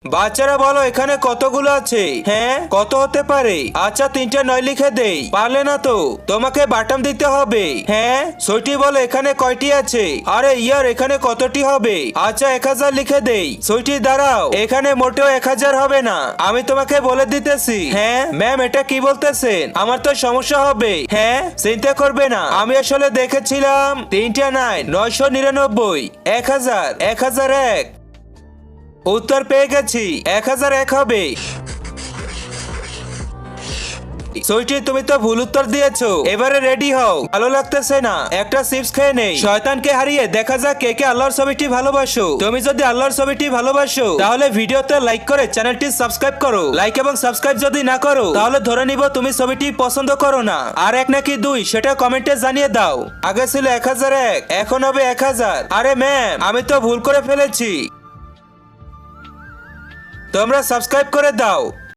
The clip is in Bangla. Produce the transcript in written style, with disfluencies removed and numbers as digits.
বাচ্চারা বলো এখানে কতগুলো আছে? হ্যাঁ, কত হতে পারে? আচ্ছা 3টা 9 লিখে দেই। পারলে না তো তোমাকে বাটাম দিতে হবে। হ্যাঁ, সুইটি বলো এখানে কয়টি আছে? আরে ইয়ার, এখানে কতটি হবে? আচ্ছা 1000 লিখে দেই। সুইটি দাঁড়াও, এখানে মোটেও 1000 হবে না, আমি তোমাকে বলে দিতেছি। হ্যাঁ ম্যাম, এটা কি বলতেছেন? আমার তো সমস্যা হবে। হ্যাঁ, চিন্তা করবে না, আমি আসলে দেখেছিলাম 3টা 9, 999, 1000, 1001। উত্তর পেয়ে গেছি, 1001 হবে। সুইটি তুমি তো ভুল উত্তর দিয়েছো, এবারে রেডি হও। ভালো লাগতেছে না, একটা চিপস খেয়ে নেই। শয়তানকে হারিয়ে দেখা যাক কে কে আল্লাহর ছবিটি ভালোবাসো। তুমি যদি আল্লাহর ছবিটি ভালোবাসো তাহলে ভিডিওতে লাইক করে চ্যানেলটি সাবস্ক্রাইব করো। লাইক এবং সাবস্ক্রাইব যদি না করো তাহলে ধরে নিব তুমি ছবিটি পছন্দ করো না। আর 1 নাকি 2 সেটা কমেন্টে জানিয়ে দাও। আগে ছিল 1001, এখন হবে 1000। আরে ম্যাম, আমি তো ভুল করে ফেলেছি, তোমরা সাবস্ক্রাইব করে দাও।